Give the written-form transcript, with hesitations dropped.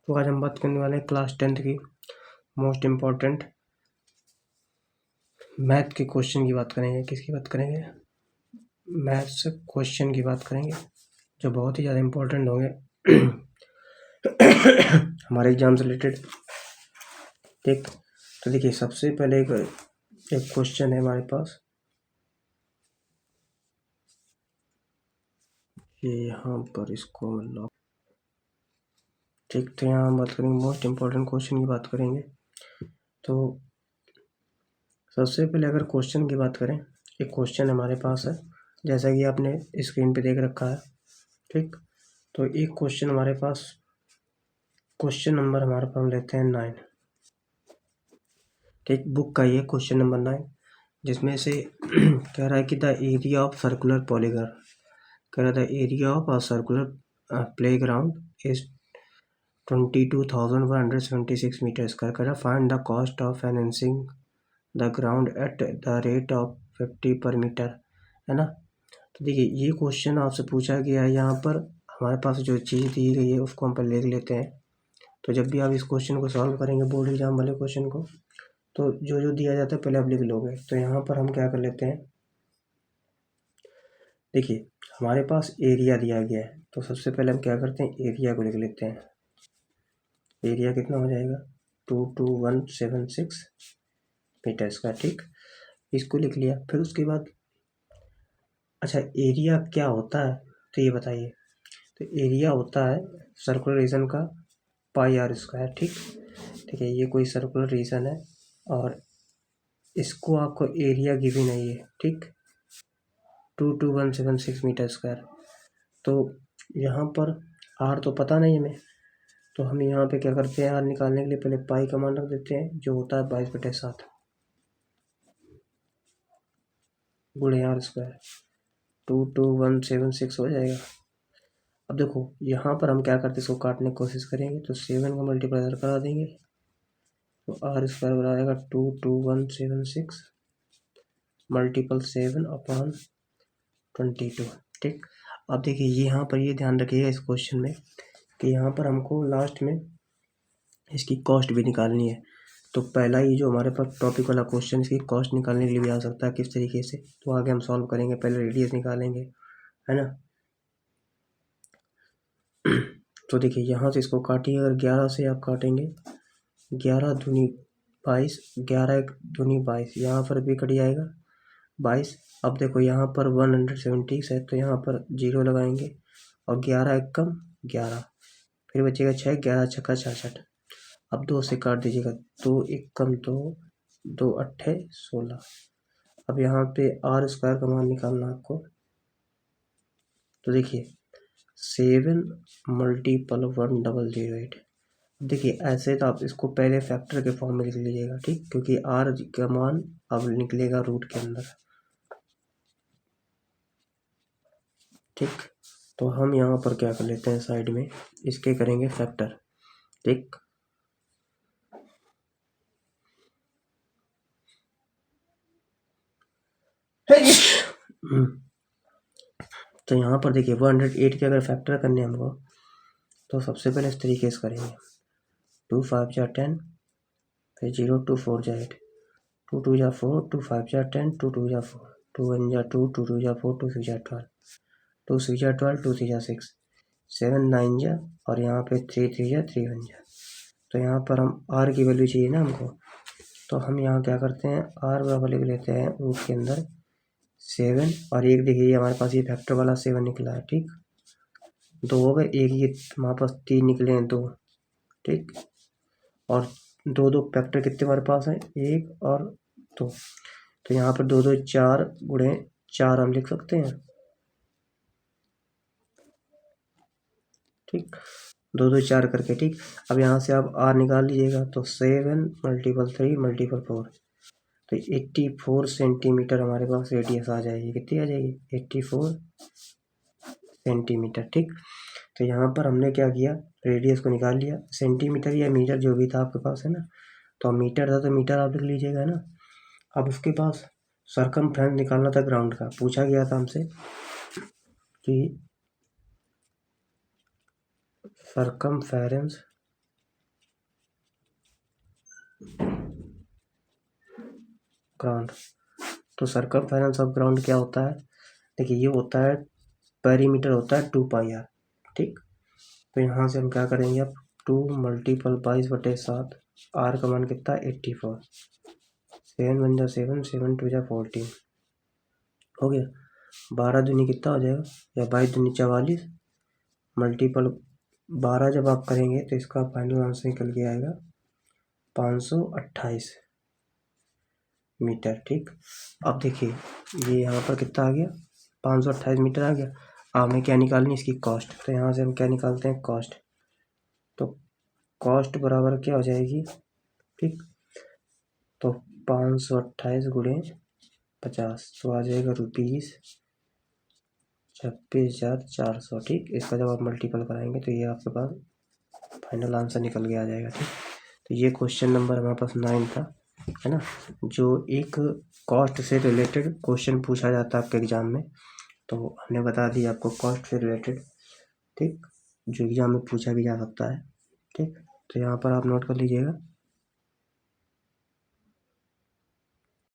तो आज हम बात करने वाले हैं क्लास 10th की मोस्ट इम्पॉर्टेंट मैथ के क्वेश्चन की बात करेंगे। किसकी बात करेंगे? मैथ्स क्वेश्चन की बात करेंगे जो बहुत ही ज़्यादा इम्पोर्टेंट होंगे हमारे एग्जाम से रिलेटेड। ठीक, तो देखिए सबसे पहले एक क्वेश्चन है हमारे पास, ये यहाँ पर इसको लॉक। ठीक, तो यहाँ हम बात करेंगे मोस्ट इम्पॉर्टेंट क्वेश्चन की बात करेंगे। तो सबसे पहले अगर क्वेश्चन की बात करें, एक क्वेश्चन हमारे पास है जैसा कि आपने स्क्रीन पे देख रखा है। ठीक, तो एक क्वेश्चन हमारे पास, क्वेश्चन नंबर हमारे पास हम लेते हैं 9। ठीक, बुक का ये क्वेश्चन नंबर 9, जिसमें से कह रहा है कि the area of circular polygon, कह रहा था area of a circular playground is 22,176 metre square. कह रहा find the cost of financing the ground at the rate of 50 per metre, है ना। तो देखिए ये क्वेश्चन आपसे पूछा गया है, यहाँ पर हमारे पास जो चीज़ दी गई है उसको हम पर लिख लेते हैं। तो जब भी आप इस क्वेश्चन को सॉल्व करेंगे बोर्ड एग्जाम वाले क्वेश्चन को, तो जो जो दिया जाता है पहले आप लिख लोगे। तो यहाँ पर हम क्या कर लेते हैं, देखिए हमारे पास एरिया दिया गया है, तो सबसे पहले हम क्या करते हैं, एरिया को लिख लेते हैं। एरिया कितना हो जाएगा, 22176 मीटर स्क्वायर। ठीक, इसको लिख लिया। फिर उसके बाद अच्छा एरिया क्या होता है, तो ये बताइए। तो एरिया होता है सर्कुलर रीजन का पाई आर स्क्वायर। ठीक है, ये कोई सर्कुलर रीजन है और इसको आपको एरिया गिवन नहीं है। ठीक, 22176 मीटर स्क्वायर। तो यहाँ पर आर तो पता नहीं हमें, तो हम यहाँ पे क्या करते हैं, आर निकालने के लिए पहले पाई का मान रख देते हैं जो होता है 22/7 गुणे आर स्क्वायर, 22176 हो जाएगा। अब देखो यहाँ पर हम क्या करते हैं, इसको काटने की कोशिश करेंगे तो 7 का मल्टीप्लाई करा देंगे, तो आर स्क्वायर बना जाएगा 22176 मल्टीपल 7/22। ठीक, अब देखिए यहाँ पर ये ध्यान रखिएगा इस क्वेश्चन में कि यहाँ पर हमको लास्ट में इसकी कॉस्ट भी निकालनी है। तो पहला ही जो हमारे पास टॉपिक वाला क्वेश्चन, इसकी कॉस्ट निकालने के लिए भी आ सकता है किस तरीके से, तो आगे हम सॉल्व करेंगे। पहले रेडियस निकालेंगे, है ना। तो देखिए यहाँ से इसको काटिए, अगर 11 से आप काटेंगे, 11 दूनी 22, 11 दूनी 22, यहाँ पर भी कट जाएगा 22। अब देखो यहाँ पर 176 है तो यहाँ पर 0 लगाएंगे और 11 एकम 11, फिर बचेगा 6, 11 छक्का 66। अब 2 से काट दीजिएगा, 2 एकम 2, 2 अट्ठे 16। अब यहाँ पे आर स्क्वायर का मान निकालना आपको, तो देखिए 7 मल्टीपल 1008। देखिए ऐसे तो आप इसको पहले फैक्टर के फॉर्म में लिख लीजिएगा। ठीक, क्योंकि आर का मान अब निकलेगा रूट के अंदर। ठीक, तो हम यहाँ पर क्या कर लेते हैं, साइड में इसके करेंगे फैक्टर। ठीक, तो यहाँ पर देखिए 108 के अगर फैक्टर करने हमको, तो सबसे पहले इस तरीके से करेंगे, 2 5 जा 10, फिर 0 2 4 जा 8, 2 2 जा 4, 2 5 जा 10, 2 2 जा 4, 2 1 जा 2, 2 2 जा 4, 2 6 जा 12, 2 6 जा 12, 2 3 जा 6, 7 9 जा, और यहाँ पे 3 3 जा 3 1 जा। तो यहाँ पर हम आर की वैल्यू चाहिए ना हमको, तो हम यहाँ क्या करते हैं, आर बराबर लिख लेते हैं रूट के अंदर 7, और एक देखिए हमारे पास ये फैक्टर वाला 7 निकला है। ठीक, 2 हो गए, एक ये हमारे पास 3 निकले हैं 2। ठीक, और 2 2 फैक्टर कितने हमारे पास है, 1 और 2, तो यहाँ पर 2 2 4 गुणे 4 हम लिख सकते हैं। ठीक, 2 2 4 करके। ठीक, अब यहाँ से आप आर निकाल लीजिएगा, तो 7 मल्टीपल 3 मल्टीपल 4, तो 84 सेंटीमीटर हमारे पास रेडियस आ जाएगी। कितनी आ जाएगी, 84 सेंटीमीटर। ठीक, तो यहाँ पर हमने क्या किया, रेडियस को निकाल लिया, सेंटीमीटर या मीटर जो भी था आपके पास, है ना। तो मीटर था तो मीटर आप लिख लीजिएगा, है ना। अब उसके पास सरकमफ्रेंस निकालना था ग्राउंड का, पूछा गया था हमसे कि सरकमफेरेंस ग्राउंड। तो सर्कमफेरेंस ऑफ ग्राउंड क्या होता है? देखिए ये होता है पेरीमीटर होता है 2πr, ठीक। तो यहाँ से हम क्या करेंगे अब 2 मल्टीपल 22/7, आर का मान कितना 84, 7 × 7, 7 × 2 = 14 हो गया। 12 दूनी कितना हो जाएगा, या 22 दूनी 44 मल्टीपल 12 जब आप करेंगे तो इसका फाइनल आंसर निकल के आएगा 528 मीटर, ठीक। अब देखिए ये यहाँ पर कितना आ गया 528 मीटर आ गया। अब हमें क्या निकालनी इसकी कॉस्ट, तो यहाँ से हम क्या निकालते हैं कॉस्ट, तो कॉस्ट बराबर क्या हो जाएगी, ठीक। तो 528 × 50 तो आ जाएगा ₹26,400, ठीक। इसका जब आप मल्टीपल कराएंगे तो ये आपके पास फाइनल आंसर निकल के आ जाएगा, ठीक। तो ये क्वेश्चन नंबर हमारे पास 9 था, है ना। जो एक कॉस्ट से रिलेटेड क्वेश्चन पूछा जाता है आपके एग्जाम में, तो हमने बता दिया आपको कॉस्ट से रिलेटेड, ठीक, जो एग्जाम में पूछा भी जा सकता है, ठीक। तो यहाँ पर आप नोट कर लीजिएगा।